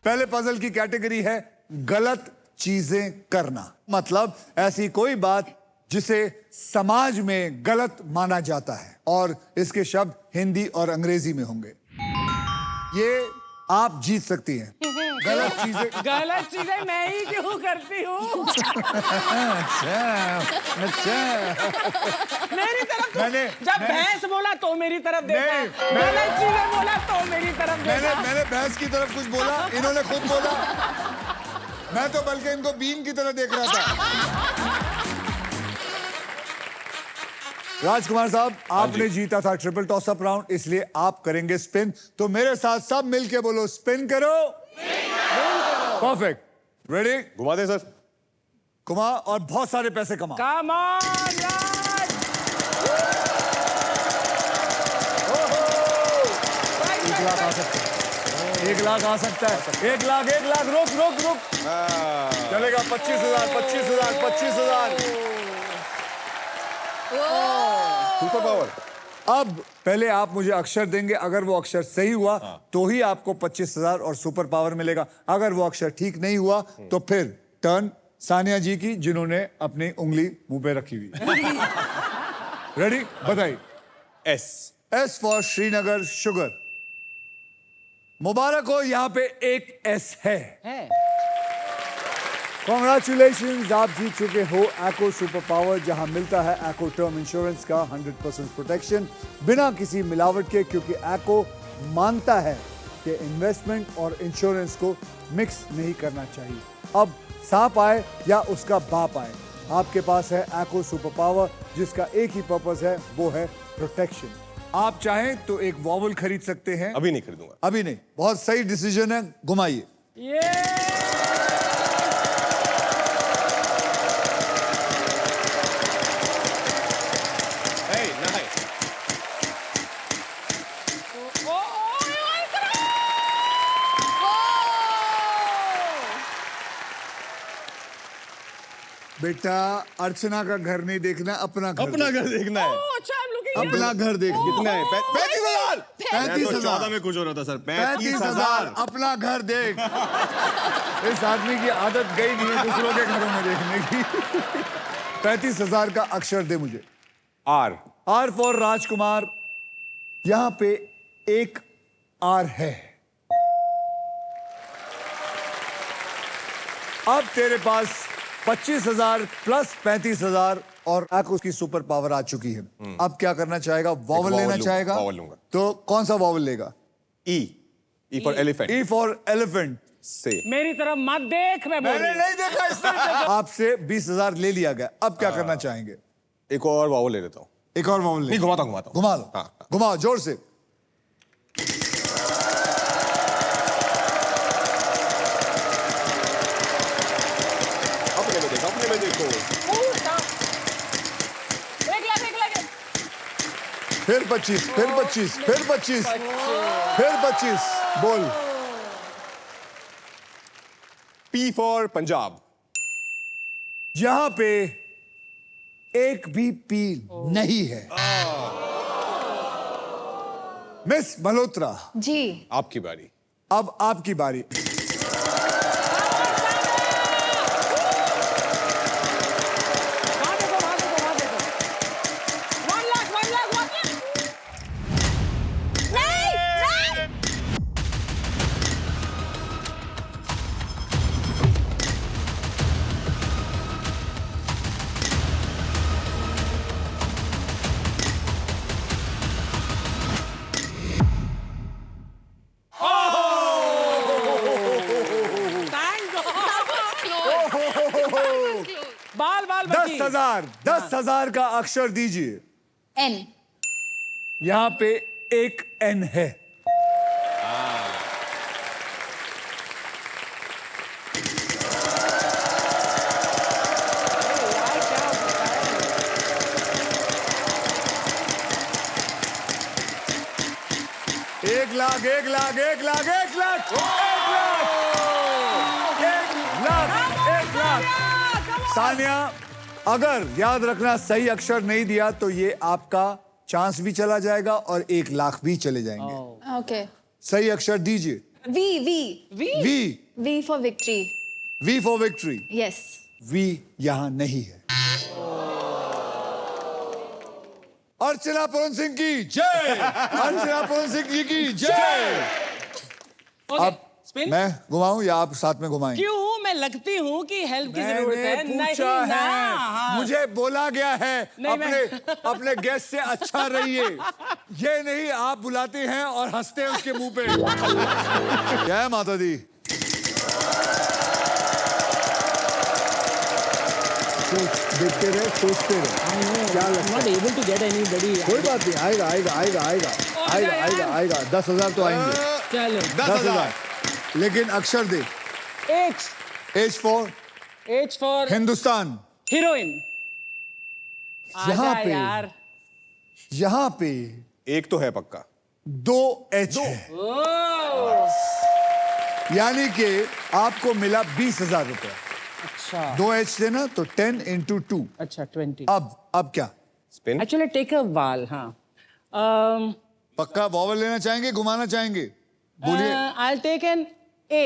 पहले पजल की कैटेगरी है गलत चीजें करना। मतलब ऐसी कोई बात जिसे समाज में गलत माना जाता है, और इसके शब्द हिंदी और अंग्रेजी में होंगे। ये आप जीत सकती हैं। गलत चीजें मैं ही क्यों करती हूँ? अच्छा। मेरी तरफ मैंने जब भैंस बोला तो मेरी तरफ देखा, गलत चीजें बोला तो मेरी तरफ देखा। मैंने भैंस की तरफ कुछ बोला, इन्होंने खुद बोला। मैं तो बल्कि इनको बीन की तरह देख रहा था। राजकुमार साहब, आपने जीता था ट्रिपल टॉस अप राउंड, इसलिए आप करेंगे स्पिन। तो मेरे साथ सब मिलके बोलो, स्पिन करो। परफेक्ट। रेडी? घुमा दे सर। घुमा और बहुत सारे पैसे कमा। कम ऑन राज। 1 लाख आ सकता है। 1 लाख आ सकता है। 1 लाख, 1 लाख। रुक। चलेगा 25,000, 25,000, 25,000। Super power. अब पहले आप मुझे अक्षर देंगे, अगर वो अक्षर सही हुआ तो ही आपको 25,000 और सुपर पावर मिलेगा। अगर वो अक्षर ठीक नहीं हुआ तो फिर टर्न सानिया जी की, जिन्होंने अपनी उंगली मुंह पे रखी हुई। रेडी? बताइए। S for Srinagar sugar. मुबारक हो, यहाँ पे एक एस है। कॉन्ग्रेचुलेशंस, आप जीत चुके हो एको सुपर पावर, जहां मिलता है एको टर्म इंश्योरेंस का 100% प्रोटेक्शन बिना किसी मिलावट के, क्योंकि एको मानता है कि इन्वेस्टमेंट और इंश्योरेंस को मिक्स नहीं करना चाहिए। अब सांप आए या उसका बाप आए, आपके पास है एको सुपर पावर, जिसका एक ही पर्पस है, वो है प्रोटेक्शन। आप चाहें तो एक वॉवल खरीद सकते हैं। अभी नहीं खरीदूंगा। अभी नहीं। बहुत सही डिसीजन है, घुमाइए। बेटा, अर्चना का घर नहीं देखना, अपना घर देखना है। अपना घर देखना। कितना है? 35,000। 35,000। 14 में कुछ हो रहा था सर। 35,000। अपना घर देख। इस आदमी की आदत गई नहीं है दूसरों के घरों में देखने की। 35,000 का अक्षर दे मुझे। आर फॉर राजकुमार। यहां पे एक आर है। अब तेरे पास 25,000 प्लस 35,000 और एको की सुपर पावर आ चुकी है। अब क्या करना चाहेगा? वॉवल लेना चाहेगा? वॉवल लूंगा। तो कौन सा वॉवल लेगा? E for elephant. E for elephant. से मेरी तरफ मत देख, मैंने नहीं देखा इसने। आपसे 20,000 ले लिया गया। अब क्या करना चाहेंगे? एक और वॉवल ले लेता हूँ। एक और वॉवल ले। घुमाता हूँ। घुमा लो। हाँ। घुमाओ जोर से। अपने में देखो। फिर 25, फिर 25, फिर 25, फिर 25। बोल। P for Punjab. यहां पे एक भी पी नहीं है। मिस मल्होत्रा जी, आपकी बारी। अब आपकी बारी। बाल 10,000 का अक्षर दीजिए। एन। यहां पे एक एन है। एक लाख, 1 लाख, 1 लाख, 1 लाख, 1 लाख, 1 लाख। सानिया, अगर याद रखना सही अक्षर नहीं दिया तो ये आपका चांस भी चला जाएगा और 1 लाख भी चले जाएंगे। ओके। सही अक्षर दीजिए। V. V V for victory. V for victory. Yes. V यहां नहीं है। अर्चना पूरन सिंह की जय। अर्चना पूरन सिंह जी की जय। अब स्पिन मैं घुमाऊं या आप साथ में घुमाएंगे? क्यों? मैं लगती हूँ कि हेल्प की जरूरत मैंने है। पूछा नहीं ना, है, हाँ। मुझे बोला गया है नहीं, अपने अपने गेस्ट से अच्छा रहिए। ये नहीं आप बुलाते हैं और हंसते हैं उसके मुंह पे। जय माता दी। देखते रहे, सोचते रहे क्या लगता Not है। able to get anybody. कोई बात नहीं, आएगा आएगा आएगा आएगा आएगा आएगा आएगा 10,000 तो आएंगे। चलो 10,000 लेकिन अक्षर दे। H. H for H for Hindustan. heroine. यहाँ आजा पे यार। यहाँ पे एक तो है पक्का। 2 एच है, ओह, यानी कि आपको मिला 20,000 रुपया। अच्छा 2 एच देना तो 10 into 2। अच्छा 20. अब क्या? Spin. Actually take a vowel, हाँ. पक्का वॉवल लेना चाहेंगे, घुमाना चाहेंगे? बोलिए। I'll take an A.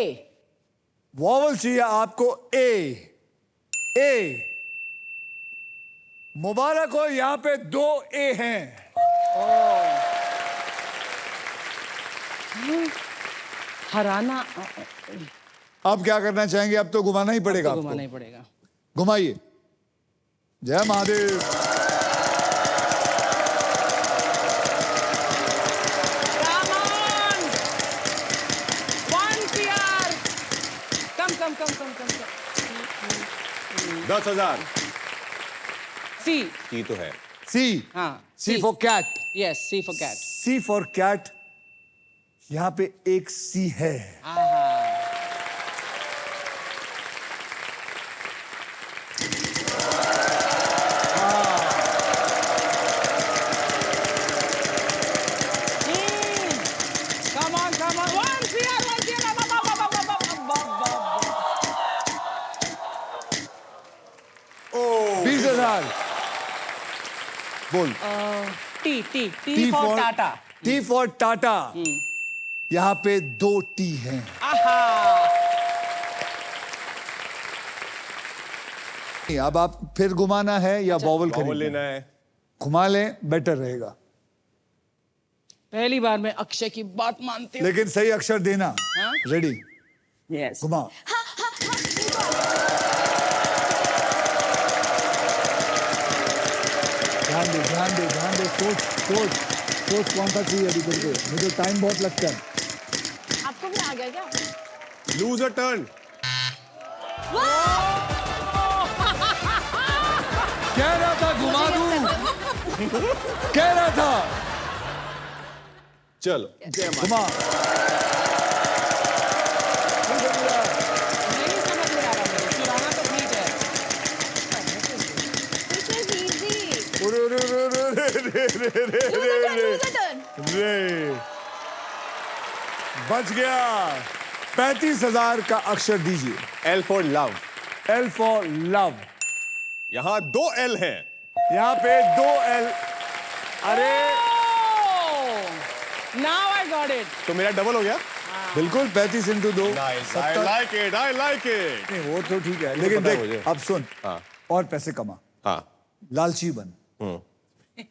Vowel चाहिए आपको। ए मुबारक हो, यहाँ पे 2 ए हैं। हराना अब क्या करना चाहेंगे? अब तो घुमाना ही पड़ेगा तो आपको। घुमाना ही पड़ेगा. घुमाइए। जय Mahadev. Come on! 1 CR. Come. 10,000 C. की तो है। सी। हाँ. C for cat. Yes, C for cat. C for cat. यहां पे एक सी है। Come on. 1 CR. 20,000 बोल। T for Tata. T for Tata. यहां पे 2 टी हैं। अब आप फिर घुमाना है या वॉवल वॉवल खरीदना लेना है? है। घुमा लें, बेटर रहेगा। पहली बार मैं अक्षय की बात मानती हूँ. लेकिन सही अक्षर देना। हाँ? रेडी? Yes. घुमाओ। ध्यान दे सोच कौन सा चाहिए अभी तेरे को? मुझे टाइम बहुत लगता है। आपको भी आ गया क्या? Lose a turn. कह रहा था घुमा दूं। कह रहा था। चलो घुमा। नहीं समझ में आ रहा मुझे. चुराना तो ठीक है. This is easy. Lose a turn. रे बच गया। 35,000 का अक्षर दीजिए। L for love. L for love. यहाँ 2 एल हैं। यहाँ पे 2 एल। अरे Now I got it. तो मेरा डबल हो गया। बिल्कुल 35 into 2 I 70। like it. नहीं, वो तो ठीक है, लेकिन पता है देख मुझे। अब सुन। हाँ। और पैसे कमा, हाँ। लालची बन,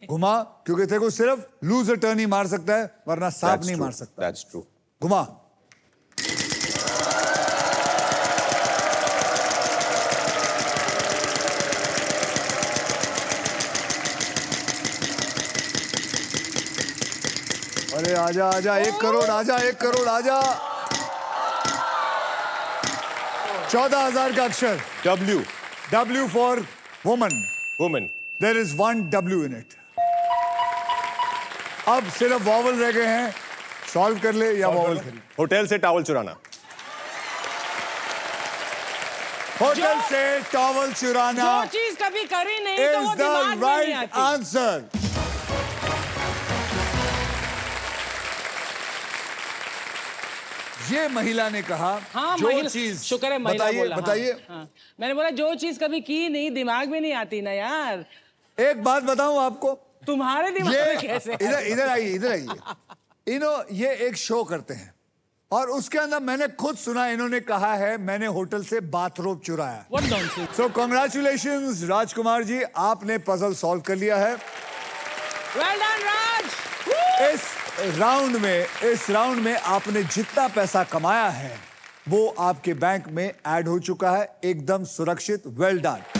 घुमा, क्योंकि तेरे को सिर्फ लूज अ टर्न ही मार सकता है, वरना सांप नहीं मार सकता। That's true. घुमा। अरे आजा आजा, 1 करोड़ आजा, 1 करोड़ आजा। 14,000 का अक्षर। W. W for woman. Woman. There is 1 W in it. अब सिर्फ वॉवल रह गए हैं, सॉल्व कर ले या वॉवल खरीद। होटल से टॉवल चुराना। होटल से टॉवल चुराना जो चीज कभी करी नहीं तो वो इज दिमाग द में नहीं राइट आती. आंसर। ये महिला ने कहा हाँ, जो महिला- चीज, शुक्र है महिला बताइए बोला. बताइए। हाँ. मैंने बोला जो चीज कभी की नहीं दिमाग में नहीं आती ना यार. एक बात बताऊं आपको, तुम्हारे दिमाग ये में कैसे इधर इधर आइए, इधर आइए। ये एक शो करते हैं और उसके अंदर मैंने खुद सुना, इन्होंने कहा है मैंने होटल से बाथरोब चुराया। What nonsense. So congratulations Rajkumar ji, आपने पजल सॉल्व कर लिया है। Well done, Raj. इस राउंड में आपने जितना पैसा कमाया है वो आपके बैंक में ऐड हो चुका है, एकदम सुरक्षित। Well done.